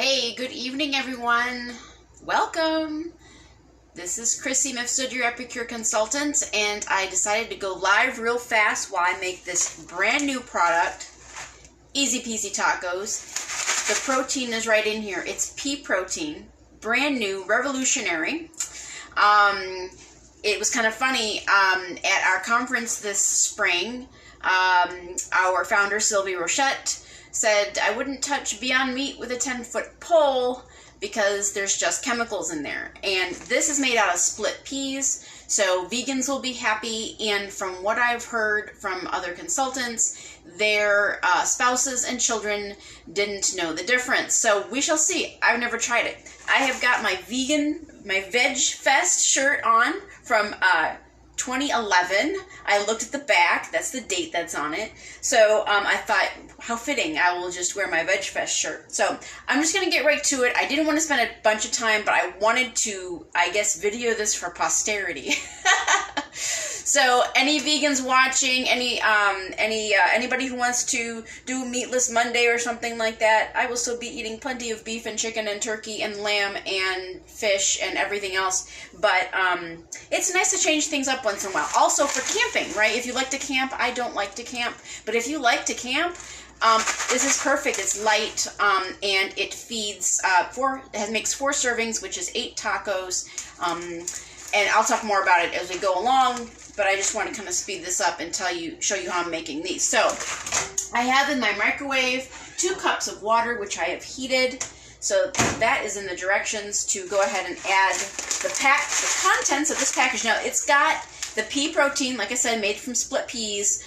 Hey, good evening, everyone. Welcome. This is Chrissy Mifsud, your Epicure consultant, and I decided to go live real fast while I make this brand new product, Easy Peasy Tacos. The protein is right in here. It's pea protein, brand new, revolutionary. It was kind of funny at our conference this spring. Our founder, Sylvie Rochette, said I wouldn't touch Beyond Meat with a 10-foot pole because there's just chemicals in there. And this is made out of split peas, so vegans will be happy. And from what I've heard from other consultants, their spouses and children didn't know the difference. So we shall see. I've never tried it. I have got my Veg Fest shirt on from 2011. I looked at the back. That's the date that's on it. So I thought, how fitting. I will just wear my Veg Fest shirt. So I'm just going to get right to it. I didn't want to spend a bunch of time, but I wanted to, I guess, video this for posterity. So any vegans watching, anybody who wants to do Meatless Monday or something like that, I will still be eating plenty of beef and chicken and turkey and lamb and fish and everything else. But it's nice to change things up once in a while. Also for camping, right? If you like to camp, I don't like to camp, but if you like to camp, this is perfect. It's light, and it feeds makes 4 servings, which is 8 tacos. And I'll talk more about it as we go along, but I just want to kind of speed this up and show you how I'm making these. So I have in my microwave 2 cups of water, which I have heated. So that is in the directions to go ahead and add the contents of this package. Now it's got the pea protein, like I said, made from split peas,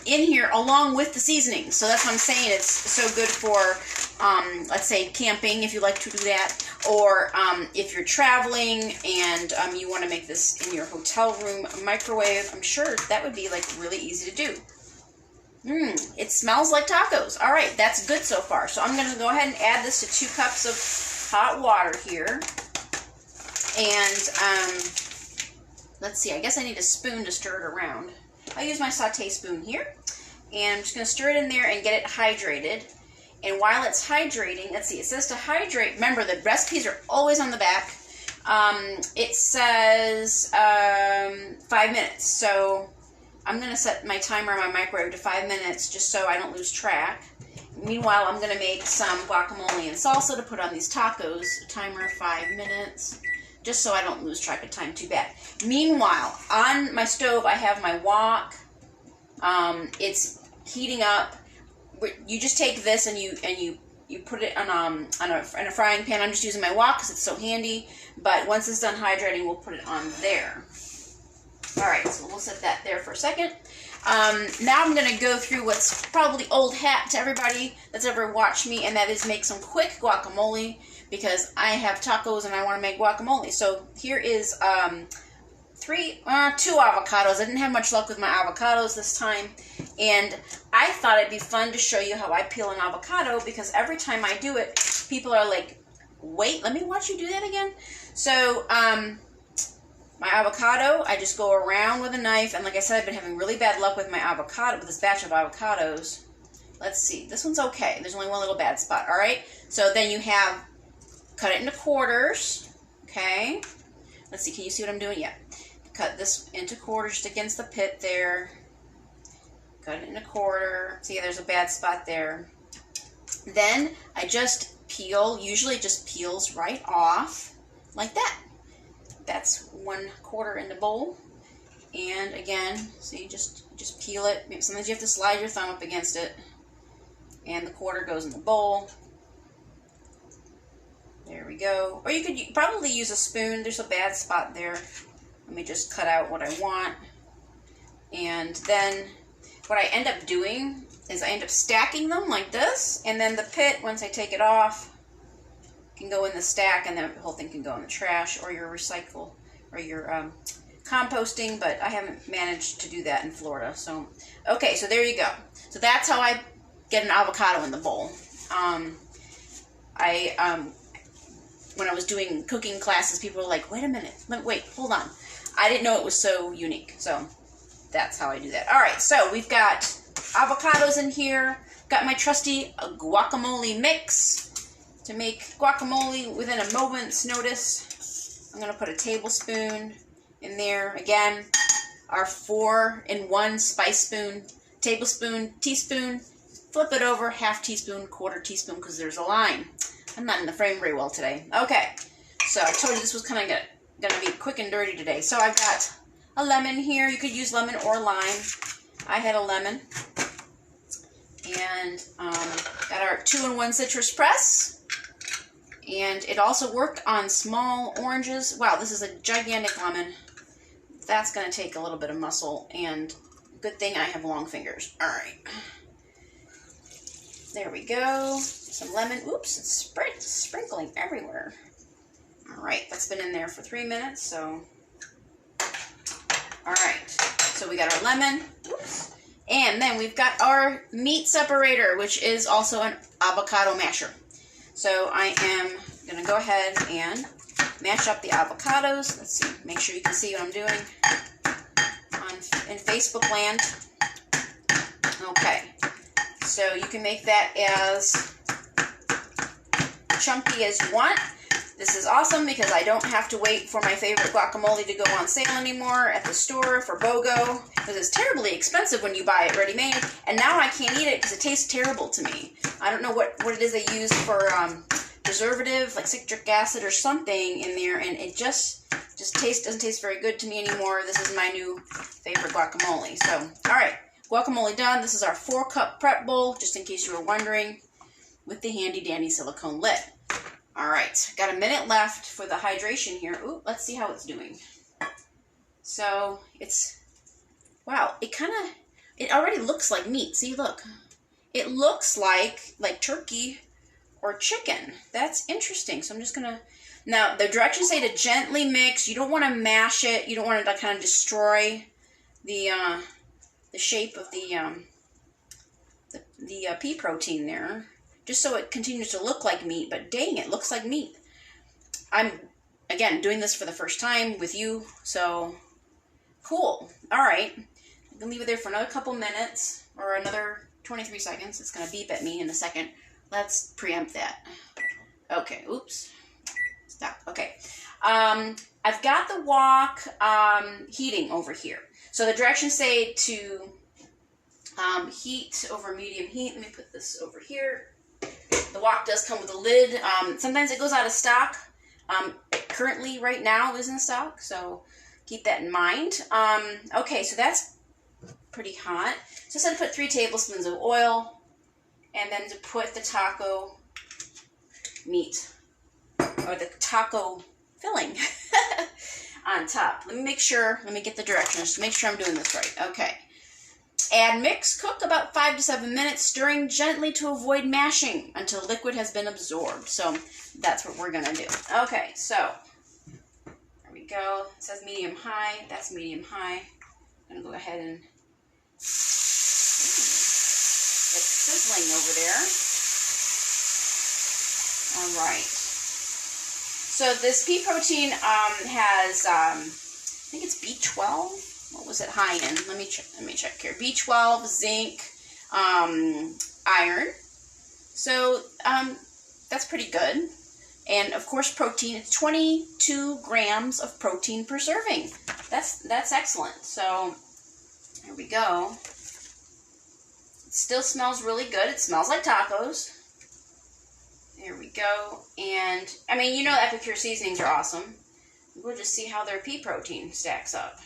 in here along with the seasoning. So that's what I'm saying. It's so good for, let's say, camping, if you like to do that, or if you're traveling and you want to make this in your hotel room microwave. I'm sure that would be like really easy to do. It smells like tacos. All right, that's good so far. So I'm going to go ahead and add this to 2 cups of hot water here. And let's see, I guess I need a spoon to stir it around. I'll use my sauté spoon here, and I'm just going to stir it in there and get it hydrated. And while it's hydrating, let's see, it says to hydrate. Remember, the recipes are always on the back. It says 5 minutes, so I'm going to set my timer on my microwave to 5 minutes just so I don't lose track. Meanwhile, I'm going to make some guacamole and salsa to put on these tacos. Timer 5 minutes. Just so I don't lose track of time too bad. Meanwhile, on my stove, I have my wok. It's heating up. You just take this and you put it in a frying pan. I'm just using my wok because it's so handy. But once it's done hydrating, we'll put it on there. All right, so we'll set that there for a second. Now I'm going to go through what's probably old hat to everybody that's ever watched me, and that is make some quick guacamole, because I have tacos and I want to make guacamole. So here is 2 avocados. I didn't have much luck with my avocados this time, and I thought it'd be fun to show you how I peel an avocado, because every time I do it, people are like, wait, let me watch you do that again. So my avocado, I just go around with a knife, and like I said, I've been having really bad luck with my avocado, with this batch of avocados. Let's see, this one's okay. There's only one little bad spot, all right? So then you have, cut it into quarters, okay? Let's see, can you see what I'm doing? Yeah. Cut this into quarters just against the pit there. Cut it in a quarter. See, there's a bad spot there. Then I just peel. Usually it just peels right off like that. That's 1/4 in the bowl. And again, see, just peel it. Maybe sometimes you have to slide your thumb up against it. And the quarter goes in the bowl. There we go. Or you could probably use a spoon. There's a bad spot there. Let me just cut out what I want. And then what I end up doing is I end up stacking them like this. And then the pit, once I take it off, can go in the stack, and then the whole thing can go in the trash or your recycle or your composting. But I haven't managed to do that in Florida. So, okay, so there you go. So that's how I get an avocado in the bowl. When I was doing cooking classes, people were like, wait a minute, wait, hold on. I didn't know it was so unique. So that's how I do that. All right, so we've got avocados in here. Got my trusty guacamole mix. to make guacamole within a moment's notice, I'm going to put a tablespoon in there. Again, our 4-in-1 spice spoon, tablespoon, teaspoon. Flip it over, half teaspoon, quarter teaspoon, because there's a line. I'm not in the frame very well today. Okay, so I told you this was kind of going to be quick and dirty today. So I've got a lemon here. You could use lemon or lime. I had a lemon. And got our 2-in-1 citrus press. And it also worked on small oranges. Wow, this is a gigantic lemon. That's going to take a little bit of muscle. And good thing I have long fingers. All right. There we go. Some lemon. Oops, it's sprinkling everywhere. All right, that's been in there for 3 minutes. So, all right. So we got our lemon. Oops. And then we've got our meat separator, which is also an avocado masher. So I am going to go ahead and mash up the avocados. Let's see, make sure you can see what I'm doing in Facebook land. Okay, so you can make that as chunky as you want. This is awesome because I don't have to wait for my favorite guacamole to go on sale anymore at the store for BOGO, because it's terribly expensive when you buy it ready-made, and now I can't eat it because it tastes terrible to me. I don't know what it is they use for preservative, like citric acid or something in there, and it just doesn't taste very good to me anymore. This is my new favorite guacamole. So, all right, guacamole done. This is our 4-cup prep bowl, just in case you were wondering, with the handy-dandy silicone lid. All right, got a minute left for the hydration here. Ooh, let's see how it's doing. So it's, wow, it already looks like meat. See, look. It looks like turkey or chicken. That's interesting. So I'm just going to, now the directions say to gently mix. You don't want to mash it. You don't want to kind of destroy the shape of the pea protein there. Just so it continues to look like meat, but dang, it looks like meat. I'm, again, doing this for the first time with you, so cool. All right, I'm gonna leave it there for another couple minutes, or another 23 seconds. It's gonna beep at me in a second. Let's preempt that. Okay, oops, stop, okay. I've got the wok heating over here. So the directions say to heat over medium heat. Let me put this over here. The wok does come with a lid. Sometimes it goes out of stock. Currently, right now, is in stock, so keep that in mind. Okay, so that's pretty hot. So I said to put 3 tablespoons of oil, and then to put the taco meat, or the taco filling, on top. Let me get the directions to make sure I'm doing this right. Okay. Add mix, cook about 5 to 7 minutes, stirring gently to avoid mashing until liquid has been absorbed. So that's what we're going to do. Okay, so there we go. It says medium high. That's medium high. I'm going to go ahead and it's sizzling over there. All right. So this pea protein has, I think it's B12. What was it high in? Let me check here. B12, zinc, iron. So that's pretty good. And of course, protein. It's 22 grams of protein per serving. That's excellent. So there we go. It still smells really good. It smells like tacos. There we go. And I mean, you know, Epicure seasonings are awesome. We'll just see how their pea protein stacks up.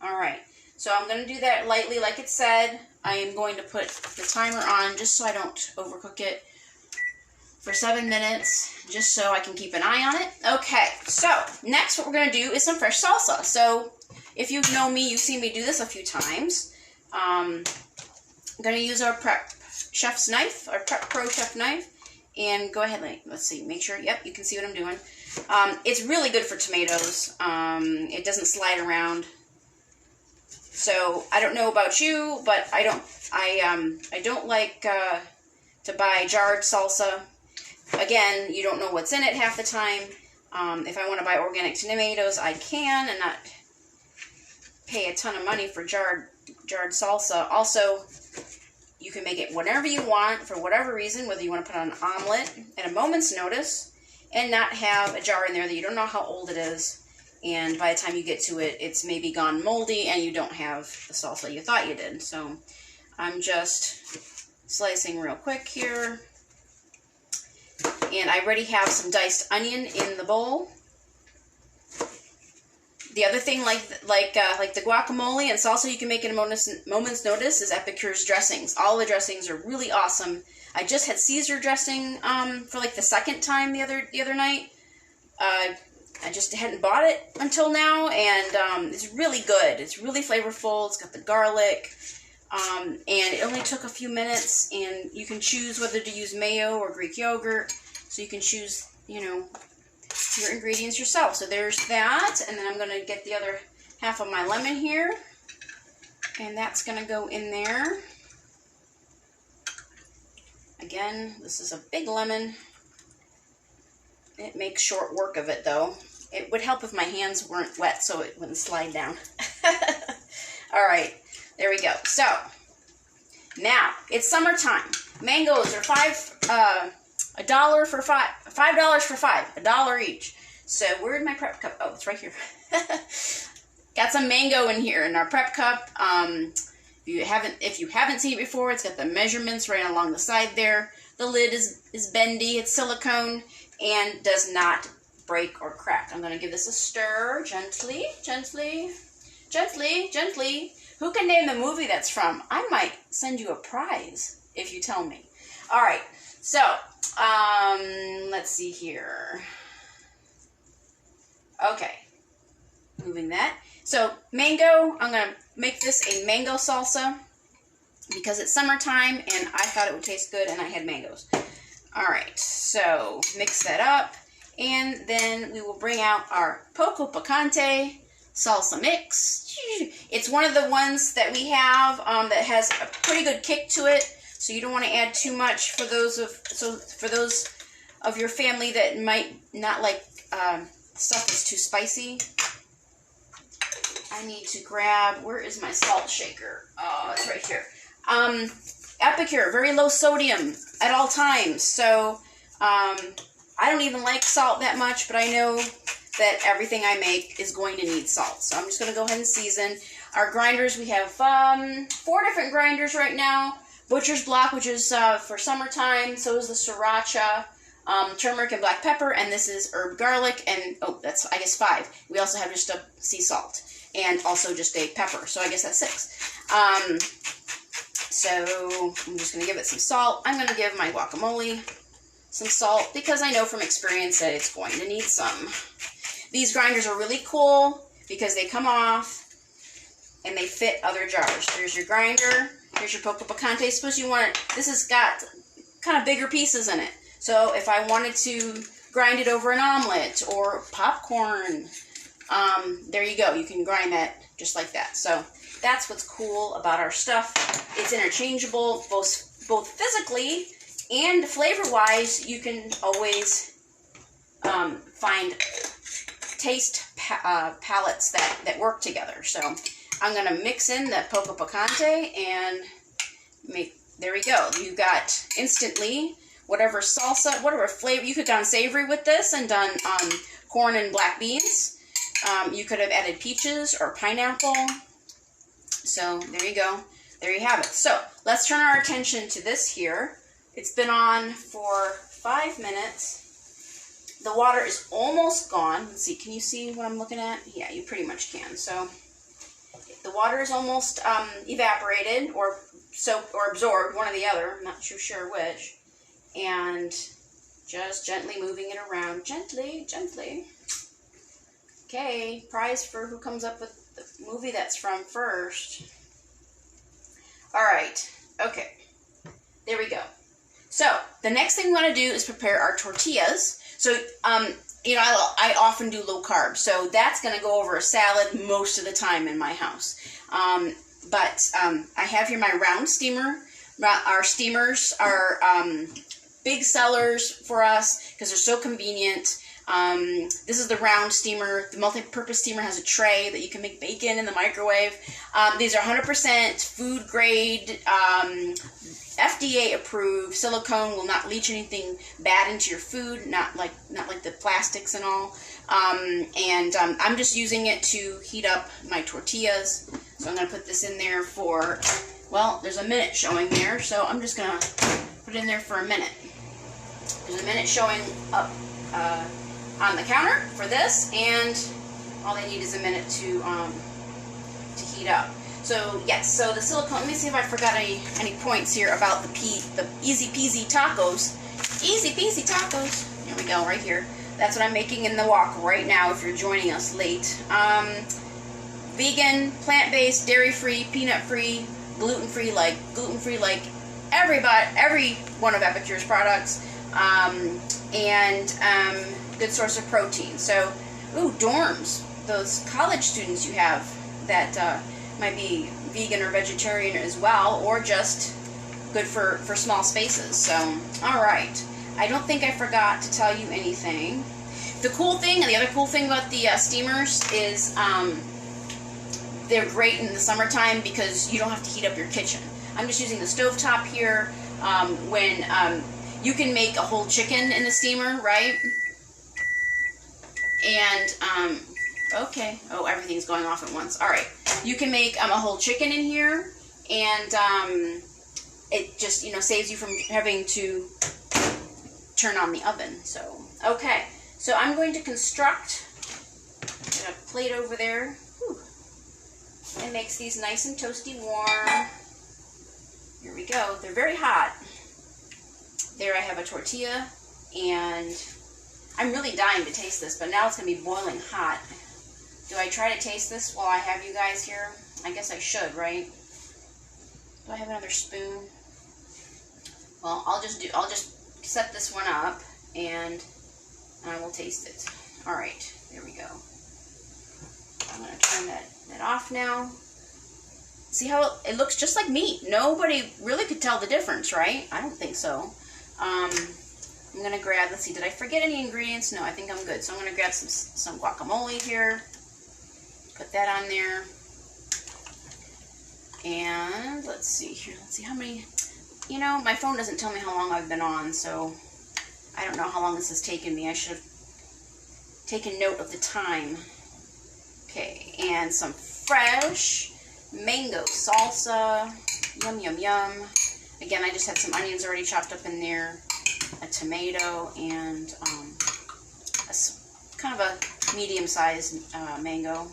All right, so I'm going to do that lightly like it said. I am going to put the timer on just so I don't overcook it for 7 minutes, just so I can keep an eye on it. Okay, so next what we're going to do is some fresh salsa. So if you know me, you've seen me do this a few times. I'm going to use our Prep Chef's knife, our Prep Pro Chef knife, and go ahead, let's see, make sure, yep, you can see what I'm doing. It's really good for tomatoes. It doesn't slide around. So I don't know about you, but I don't like to buy jarred salsa. Again, you don't know what's in it half the time. If I want to buy organic tomatoes, I can, and not pay a ton of money for jarred salsa. Also, You can make it whenever you want, for whatever reason, whether you want to put on an omelet at a moment's notice and not have a jar in there that you don't know how old it is. And by the time you get to it, it's maybe gone moldy and you don't have the salsa you thought you did. So I'm just slicing real quick here. And I already have some diced onion in the bowl. The other thing, like the guacamole and salsa you can make in a moment's notice is Epicure's dressings. All the dressings are really awesome. I just had Caesar dressing for like the second time the other night. I just hadn't bought it until now, and it's really good. It's really flavorful. It's got the garlic, and it only took a few minutes. And you can choose whether to use mayo or Greek yogurt. So you can choose, you know, your ingredients yourself. So there's that, and then I'm going to get the other half of my lemon here, and that's going to go in there. Again, this is a big lemon. It makes short work of it, though. It would help if my hands weren't wet so it wouldn't slide down. All right, there we go. So now it's summertime. Mangoes are $5 for five, $1 each. So where'd my prep cup? Oh, it's right here. Got some mango in here in our prep cup. If you haven't seen it before, it's got the measurements right along the side there. The lid is bendy. It's silicone and does not break or crack. I'm going to give this a stir gently, gently, gently, gently. Who can name the movie that's from? I might send you a prize if you tell me. All right. So, let's see here. Okay. Moving that. So, mango, I'm going to make this a mango salsa because it's summertime and I thought it would taste good and I had mangoes. All right. So, mix that up. And then we will bring out our Poco Picante salsa mix. It's one of the ones that we have that has a pretty good kick to it. So you don't want to add too much for those of your family that might not like stuff that's too spicy. I need to grab, where is my salt shaker? Oh, it's right here. Epicure, very low sodium at all times. So I don't even like salt that much, but I know that everything I make is going to need salt. So I'm just going to go ahead and season. Our grinders, we have 4 different grinders right now. Butcher's Block, which is for summertime. So is the sriracha, turmeric and black pepper, and this is herb garlic, and oh, that's, I guess, 5. We also have just a sea salt, and also just a pepper, so I guess that's 6. So I'm just going to give it some salt. I'm going to give my guacamole some salt, because I know from experience that it's going to need some. These grinders are really cool, because they come off, and they fit other jars. There's your grinder. Here's your Poco Picante. Suppose you want it, this has got kind of bigger pieces in it. So if I wanted to grind it over an omelet or popcorn, there you go. You can grind that just like that. So that's what's cool about our stuff. It's interchangeable, both physically and flavor-wise. You can always find taste palettes that work together. So I'm going to mix in the Poco Picante and there we go. You got instantly whatever salsa, whatever flavor. You could have done savory with this and done corn and black beans. You could have added peaches or pineapple. So there you go. There you have it. So let's turn our attention to this here. It's been on for 5 minutes. The water is almost gone. Let's see. Can you see what I'm looking at? Yeah, you pretty much can. So the water is almost evaporated or soaked or absorbed, one or the other. I'm not too sure which. And just gently moving it around. Gently, gently. Okay, prize for who comes up with the movie that's from first. All right, okay, there we go. So the next thing we want to do is prepare our tortillas. So, you know, I often do low carb, so that's going to go over a salad most of the time in my house. But I have here my round steamer. Our steamers are big sellers for us because they're so convenient. This is the round steamer. The multi-purpose steamer has a tray that you can make bacon in the microwave. These are 100% food grade, FDA approved. Silicone will not leach anything bad into your food, not like the plastics and all. I'm just using it to heat up my tortillas. So I'm going to put this in there for, well, there's a minute showing there, so I'm just going to put it in there for a minute. There's a minute showing up on the counter for this, and all they need is a minute to heat up. So yes, so the silicone. Let me see if I forgot any points here about the easy peasy tacos. Easy peasy tacos. Here we go, right here. That's what I'm making in the wok right now. If you're joining us late, vegan, plant-based, dairy-free, peanut-free, gluten-free, like every one of Epicure's products, good source of protein. So, dorms, those college students you have that might be vegan or vegetarian as well, or just good for small spaces. So, all right. I don't think I forgot to tell you anything. The other cool thing about the steamers is they're great in the summertime because you don't have to heat up your kitchen. I'm just using the stovetop here. When you can make a whole chicken in the steamer, right? And, okay. Oh, everything's going off at once. All right. You can make a whole chicken in here, and it just, saves you from having to turn on the oven. So, okay. So I'm going to construct a plate over there. Whew. It makes these nice and toasty warm. Here we go. They're very hot. There I have a tortilla, and I'm really dying to taste this, but now it's going to be boiling hot. Do I try to taste this while I have you guys here? I guess I should, right? Do I have another spoon? Well, I'll just set this one up, and I will taste it. All right, there we go. I'm going to turn that off now. See how it looks just like meat. Nobody really could tell the difference, right? I don't think so. I'm going to grab, let's see, did I forget any ingredients? No, I think I'm good. So I'm going to grab some guacamole here. Put that on there. And let's see here. Let's see how many, my phone doesn't tell me how long I've been on, so I don't know how long this has taken me. I should have taken note of the time. Okay, and some fresh mango salsa. Yum, yum, yum. Again, I just had some onions already chopped up in there, a tomato, and kind of a medium-sized mango.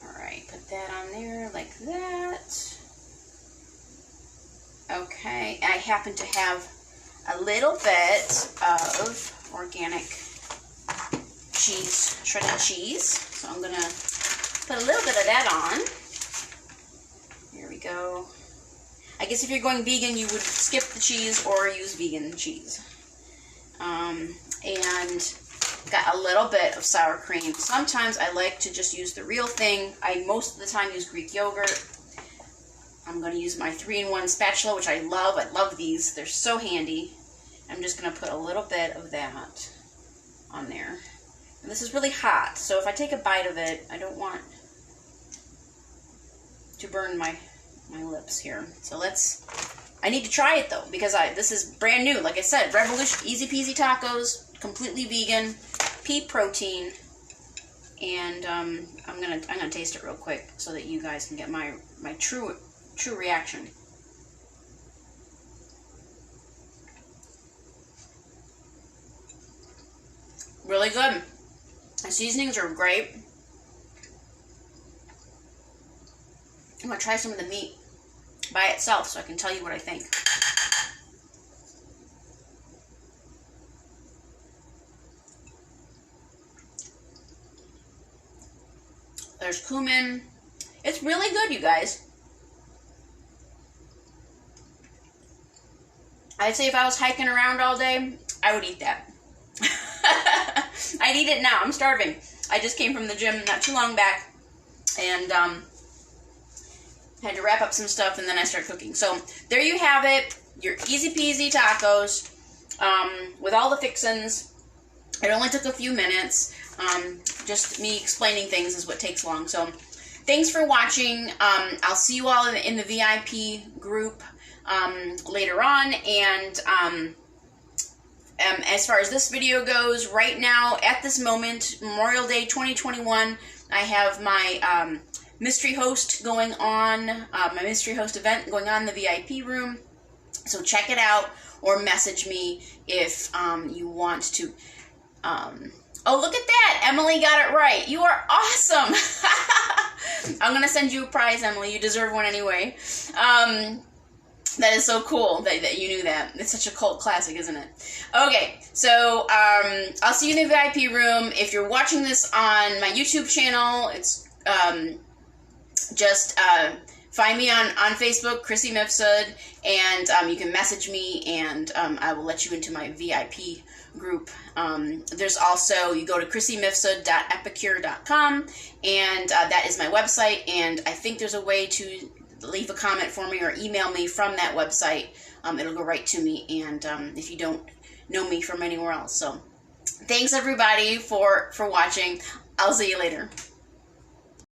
Alright, put that on there like that. Okay, I happen to have a little bit of organic cheese, shredded cheese. So I'm going to put a little bit of that on. Here we go. I guess if you're going vegan, you would skip the cheese or use vegan cheese. And got a little bit of sour cream. Sometimes I like to just use the real thing. I most of the time use Greek yogurt. I'm going to use my 3-in-1 spatula, which I love. I love these. They're so handy. I'm just going to put a little bit of that on there. And this is really hot, so if I take a bite of it, I don't want to burn my lips here. So I need to try it though, because this is brand new. Like I said, Revolution, easy peasy tacos, completely vegan, pea protein, and I'm gonna taste it real quick so that you guys can get my true reaction. Really good. The seasonings are great. I'm going to try some of the meat by itself so I can tell you what I think. There's cumin. It's really good, you guys. I'd say if I was hiking around all day, I would eat that. I'd eat it now. I'm starving. I just came from the gym not too long back, and had to wrap up some stuff, and then I started cooking. So there you have it, your easy peasy tacos. with all the fixins. It only took a few minutes. Just me explaining things is what takes long. So thanks for watching. I'll see you all in the VIP group later on. And as far as this video goes, right now, at this moment, Memorial Day 2021, I have my mystery host going on, my mystery host event going on in the VIP room. So check it out or message me if you want to. Oh, look at that! Emily got it right. You are awesome! I'm going to send you a prize, Emily. You deserve one anyway. That is so cool that you knew that. It's such a cult classic, isn't it? Okay, so I'll see you in the VIP room. If you're watching this on my YouTube channel, it's just find me on Facebook, Chrissy Mifsud, and you can message me, and I will let you into my VIP group. There's also, you go to chrissymifsud.epicure.com, and that is my website, and I think there's a way to leave a comment for me or email me from that website. It'll go right to me, and if you don't know me from anywhere else. So thanks everybody for watching. I'll see you later.